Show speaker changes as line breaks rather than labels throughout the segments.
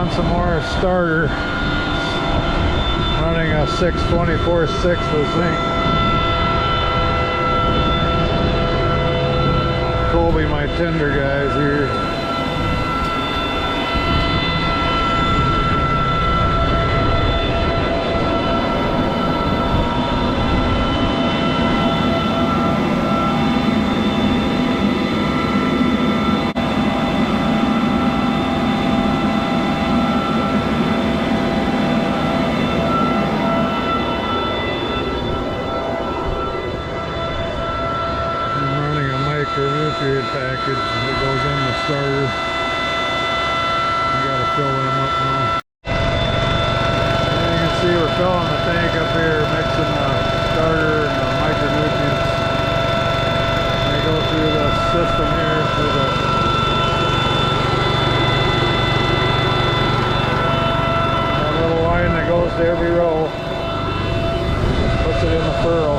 on some more starter. Running a 624/6 with zinc. Colby, my tender guys here. Nutrient package that goes in the starter. We got to fill them up now. And you can see we're filling the tank up here, mixing the starter and the micronutrients. They go through the system here, through that little line that goes to every row. Puts it in the furrow.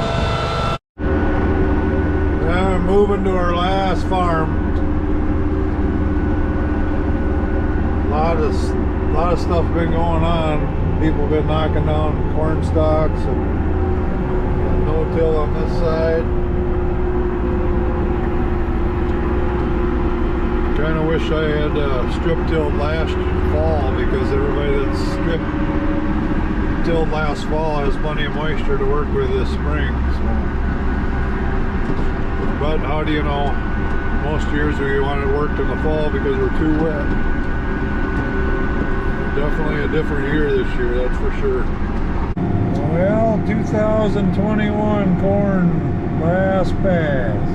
Moving to our last farm. A lot of stuff been going on. People been knocking down corn stalks and no-till on this side. Kind of wish I had strip tilled last fall, because everybody that's strip tilled last fall has plenty of moisture to work with this spring. So. But how do you know? Most years we want it worked in the fall because we're too wet. Definitely a different year this year, that's for sure. Well, 2021 corn last pass.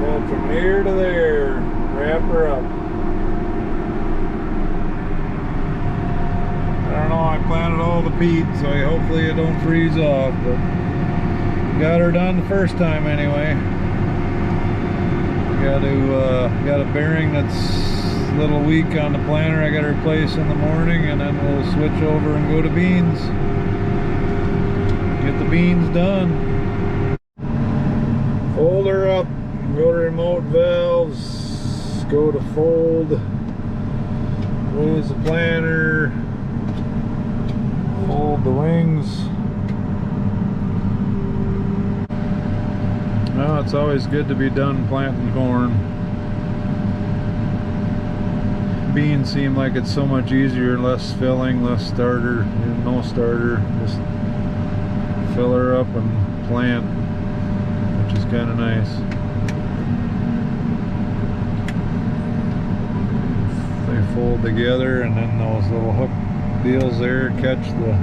Well, from here to there, wrap her up. I don't know, I planted all the peat, so hopefully it don't freeze off, but got her done the first time anyway. Got a bearing that's a little weak on the planter. I got to replace in the morning, and then we'll switch over and go to beans. Get the beans done. Fold her up, go to remote valves, go to fold, raise the planter, fold the wings. Well, it's always good to be done planting corn. Beans seem like it's so much easier, less filling, less starter, no starter. Just fill her up and plant, which is kind of nice. They fold together, and then those little hook deals there catch the,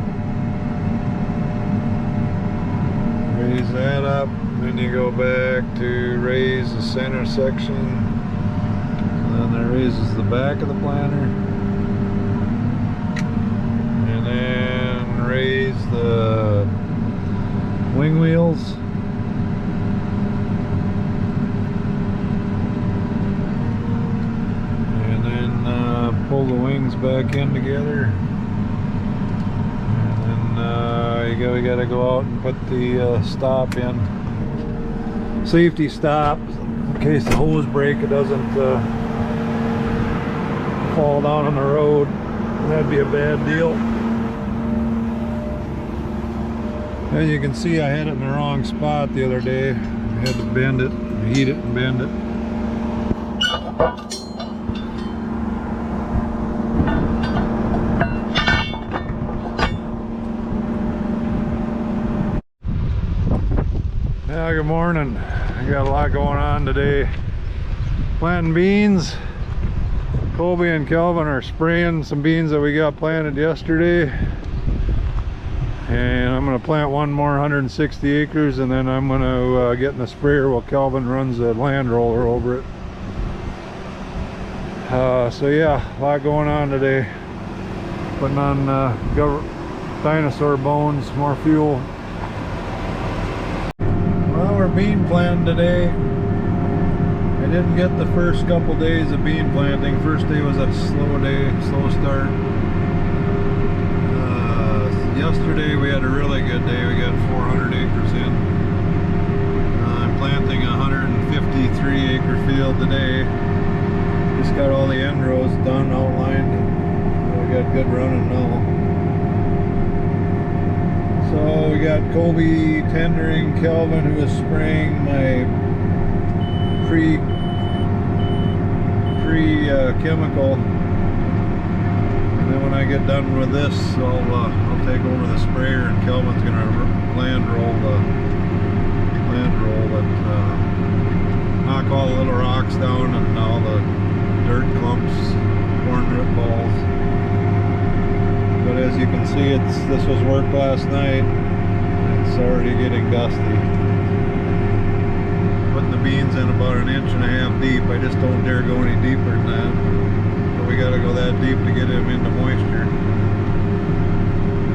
raise that up. Then you go back to raise the center section, and then that raises the back of the planter, and then raise the wing wheels, and then pull the wings back in together, and then we gotta go out and put the stop in. Safety stop in case the hose break, it doesn't fall down on the road. That'd be a bad deal. As you can see, I had it in the wrong spot the other day. I had to bend it, heat it and bend it. Yeah, good morning. I got a lot going on today. Planting beans. Colby and Kelvin are spraying some beans that we got planted yesterday. And I'm going to plant one more 160 acres, and then I'm going to get in the sprayer while Kelvin runs the land roller over it. So yeah, a lot going on today. Putting on dinosaur bones, more fuel. Well, we're bean planting today. I didn't get the first couple days of bean planting. First day was a slow day, slow start. Yesterday we had a really good day. We got 400 acres in. I'm planting a 153 acre field today. Just got all the end rows done, outlined. We got good running now. So we got Kobe tendering Kelvin, who is spraying my chemical. And then when I get done with this, I'll take over the sprayer, and Kelvin's gonna land roll it, knock all the little rocks down and all the dirt clumps, corn root balls. But as you can see, this was worked last night. It's already getting dusty. Putting the beans in about 1.5 inches deep. I just don't dare go any deeper than that. But we got to go that deep to get them into moisture.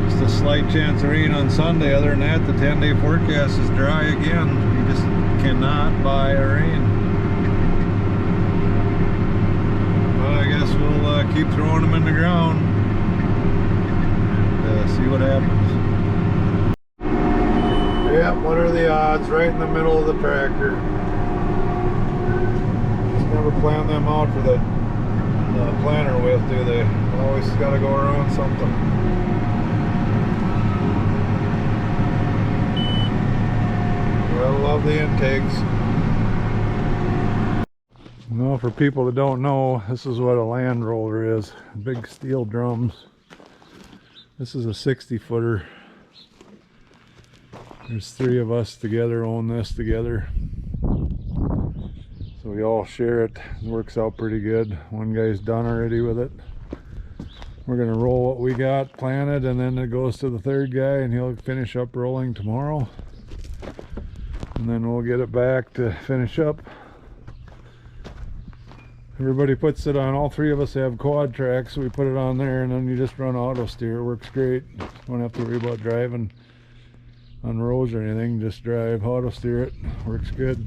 Just a slight chance of rain on Sunday. Other than that, the 10-day forecast is dry again. You just cannot buy a rain. But I guess we'll keep throwing them in the ground and see what happens. Yep, what are the odds? Right in the middle of the tractor. Just never plan them out for the planter width, do they? Always got to go around something. Well, I love the intakes. Well, for people that don't know, this is what a land roller is. Big steel drums. This is a 60-footer. There's 3 of us together, own this together. So we all share it. It works out pretty good. One guy's done already with it. We're gonna roll what we got planted, and then it goes to the 3rd guy, and he'll finish up rolling tomorrow. And then we'll get it back to finish up. Everybody puts it on. All 3 of us have quad tracks, so we put it on there, and then you just run auto steer. It works great. Don't have to worry about driving on roads or anything. Just drive auto steer it. Works good.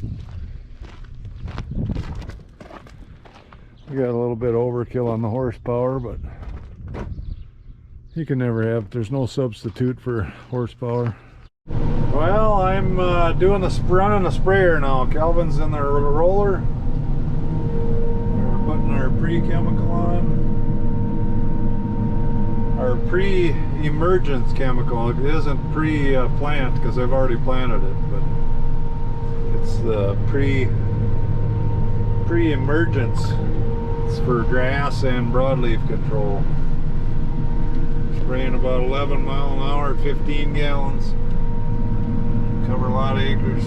We got a little bit overkill on the horsepower, but you can never have. There's no substitute for horsepower. Well, I'm running the sprayer now. Kelvin's in the roller. We're putting our pre-chemical on. Our pre-emergence chemical. It isn't pre-plant because I've already planted it, but it's the pre-emergence. It's for grass and broadleaf control. Spraying about 11 miles an hour at 15 gallons. Cover a lot of acres.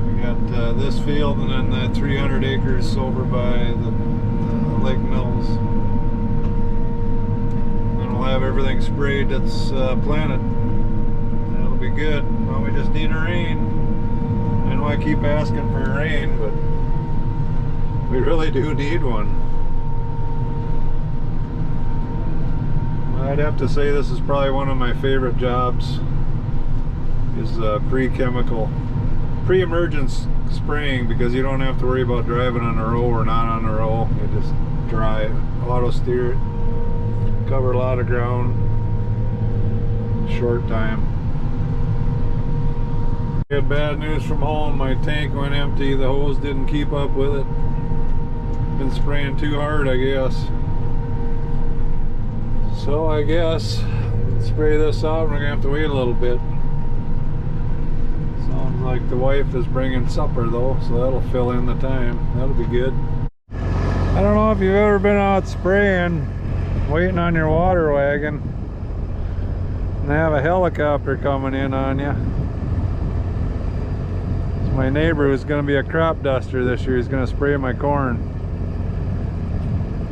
We got this field, and then that 300 acres over by the Lake Mills. Then we'll have everything sprayed that's planted. That'll be good. Well, we just need a rain. I know I keep asking for a rain, but we really do need one. I'd have to say this is probably one of my favorite jobs. Is pre-emergence spraying, because you don't have to worry about driving on a row or not on a row. You just drive, auto steer it, cover a lot of ground, short time. I had bad news from home. My tank went empty. The hose didn't keep up with it. Been spraying too hard, I guess. So I guess spray this out. We're gonna have to wait a little bit. Sounds like the wife is bringing supper though, so that'll fill in the time. That'll be good. I don't know if you've ever been out spraying, waiting on your water wagon, and they have a helicopter coming in on you. It's my neighbor who's going to be a crop duster this year. He's going to spray my corn.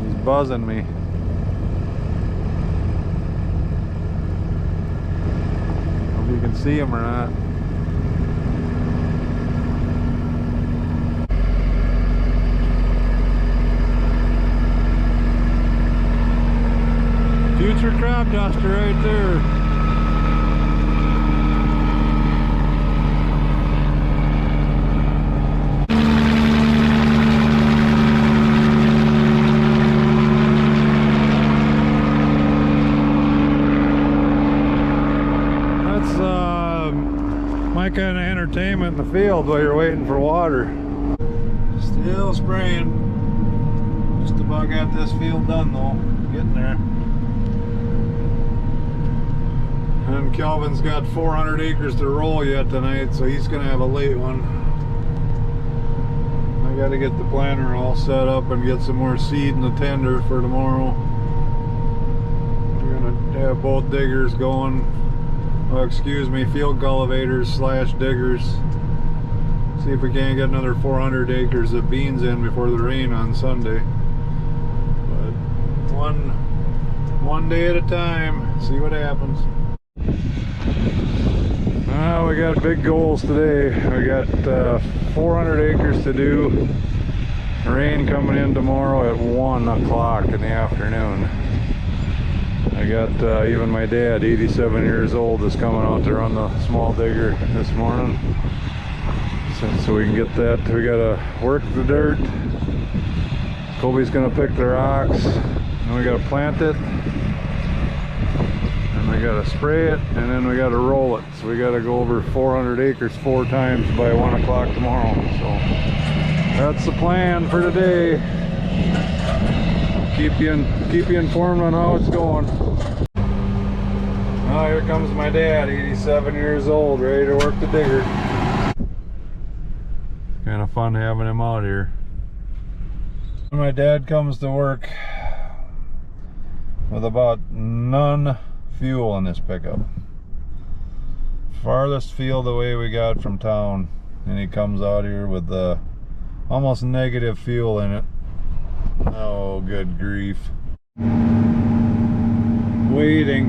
He's buzzing me. Hope you can see him or not. Future crop duster right there. That's my kind of entertainment in the field while you're waiting for water. Still Still spraying. Just about got this field done though. Getting there. And Kelvin's got 400 acres to roll yet tonight, so he's gonna have a late one. I gotta get the planter all set up and get some more seed in the tender for tomorrow. We're gonna have both diggers going. Oh, excuse me, field cultivators slash diggers. See if we can't get another 400 acres of beans in before the rain on Sunday. But one day at a time, see what happens. Well, we got big goals today. We got 400 acres to do. Rain coming in tomorrow at 1 o'clock in the afternoon. I got even my dad, 87 years old, is coming out to run the small digger this morning. So we can get that. We gotta work the dirt. Kobe's gonna pick the rocks. And we gotta plant it. And we gotta spray it. And then we gotta roll it. So we gotta go over 400 acres 4 times by 1 o'clock tomorrow. So that's the plan for today. Keep you informed on how it's going. Oh, here comes my dad, 87 years old, ready to work the digger. Kind of fun having him out here. When my dad comes to work with about none fuel in this pickup. Farthest field away we got from town, and he comes out here with almost negative fuel in it. Oh, good grief. Waiting.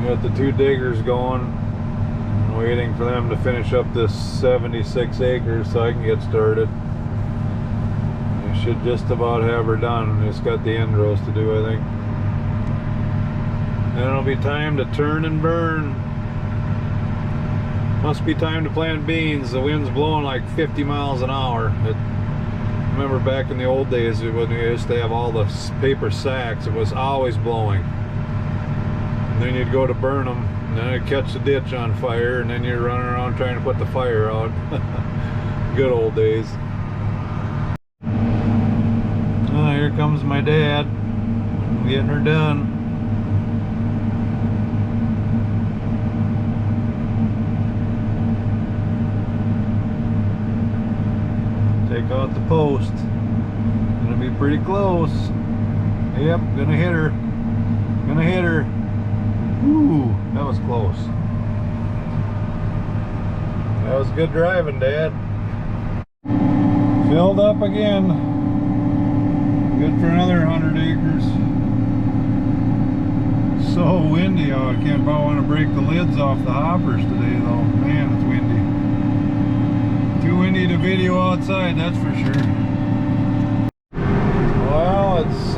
We got the 2 diggers going. Waiting for them to finish up this 76 acres so I can get started. I should just about have her done. Just got the end rows to do, I think. Then it'll be time to turn and burn. Must be time to plant beans. The wind's blowing like 50 miles an hour. I remember back in the old days when we used to have all the paper sacks, it was always blowing. And then you'd go to burn them, and then it'd catch the ditch on fire, and then you're running around trying to put the fire out. Good old days. Oh, here comes my dad. I'm getting her done. Take out the post. Gonna be pretty close. Yep, gonna hit her. Gonna hit her. Ooh, that was close. That was good driving, Dad. Filled up again. Good for another 100 acres. So windy. Oh, I can't want to break the lids off the hoppers today, though. Man, it's windy. Too windy to video outside, that's for sure. Well, it's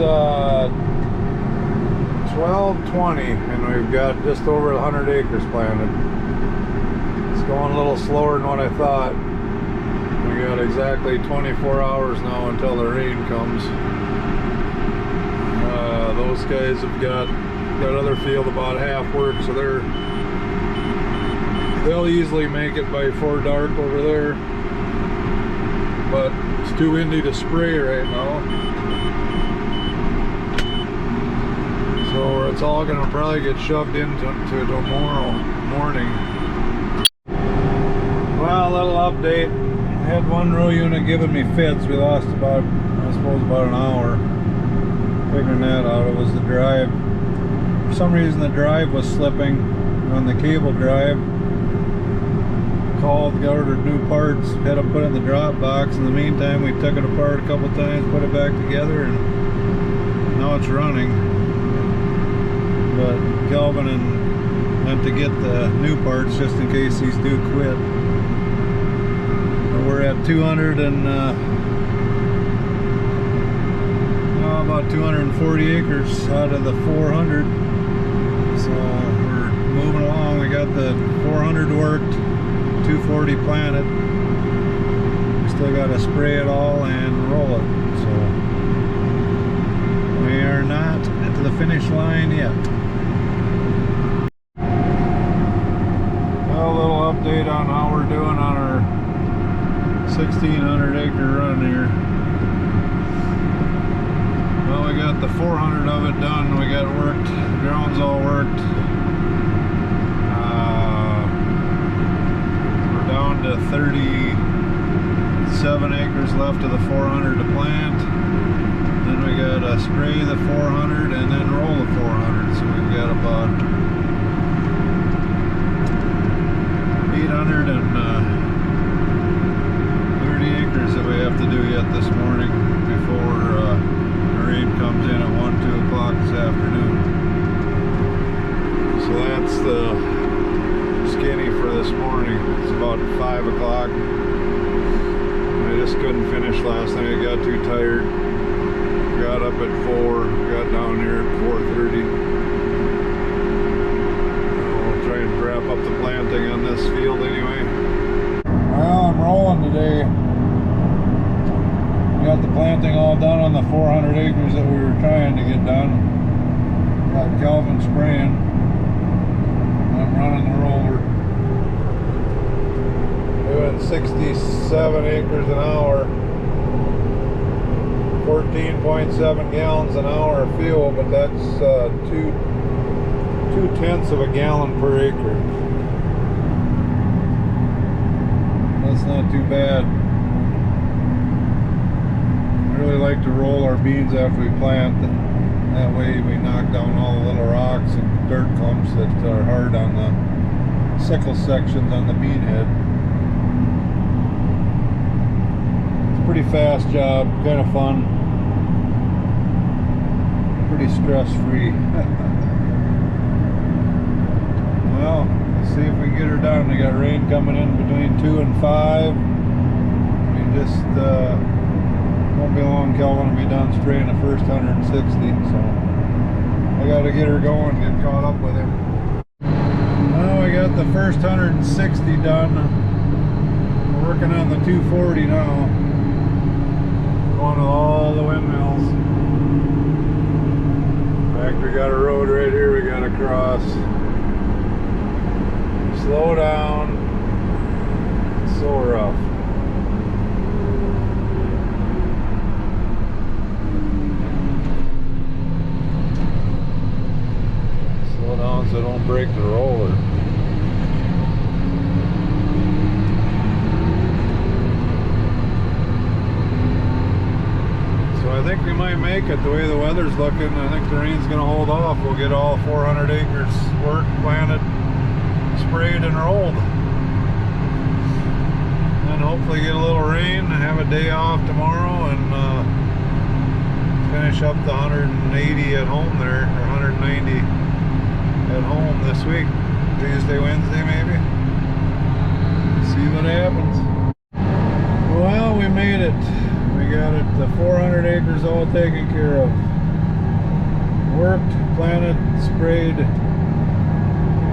12:20 and we've got just over 100 acres planted. It's going a little slower than what I thought. We got exactly 24 hours now until the rain comes. Those guys have got that other field about half work, so they'll easily make it by 4 dark over there. But it's too windy to spray right now. So it's all gonna probably get shoved into tomorrow morning. Well, a little update. I had one row unit giving me fits. We lost about, I suppose, about an hour figuring that out. It was the drive. For some reason the drive was slipping on the cable drive. Called, got ordered new parts, had them put in the drop box. In the meantime, we took it apart a couple times, put it back together, and now it's running. But Kelvin went to get the new parts just in case these do quit. We're at 200 and about 240 acres out of the 400. So we're moving along. We got the 400 worked, 240 planted. We still got to spray it all and roll it. So we are not at the finish line yet. Well, a little update on how we're doing on our 1,600 acre run here. Well, we got the 400 of it done. We got worked. The ground's all worked. We're down to 37 acres left of the 400 to plant. Then we got to spray the 400 and then roll the 400. So we've got about 830 acres that we have to do yet this morning before the rain comes in at 1-2 o'clock this afternoon. So that's the skinny for this morning. It's about 5 o'clock. I just couldn't finish last night. I got too tired. Got up at 4, got down here at 4:30. I'll try and wrap up the planting on this field anyway. Well, I'm rolling today. Got the planting all done on the 400 acres that we were trying to get done. Got Calvin spraying. I'm running the roller. Doing 67 acres an hour. 14.7 gallons an hour of fuel, but that's 2/10 of a gallon per acre. That's not too bad. I really like to roll our beans after we plant. That way we knock down all the little rocks and dirt clumps that are hard on the sickle sections on the bean head. It's a pretty fast job, kind of fun. Pretty stress-free. Well, let's see if we can get her done. We got rain coming in between 2 and 5. We just won't be long. Calvin will be done spraying the first 160, so I got to get her going, get caught up with him. Well, we got the first 160 done. We're working on the 240 now. Going to all the windmills. In fact, we got a road right here we got to cross. Slow down. It's so rough. Slow down so don't break the roller. I think we might make it the way the weather's looking. I think the rain's going to hold off. We'll get all 400 acres worked, planted, sprayed, and rolled. And hopefully get a little rain and have a day off tomorrow and finish up the 180 at home there, or 190 at home this week. Tuesday, Wednesday maybe. See what happens. Well, we made it. We got it, the 400 acres all taken care of. Worked, planted, sprayed,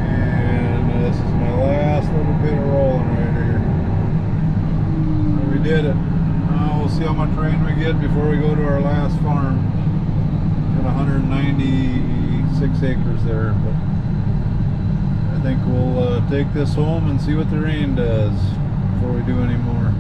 and this is my last little bit of rolling right here. So we did it. Now we'll see how much rain we get before we go to our last farm. Got 196 acres there, but I think we'll take this home and see what the rain does before we do any more.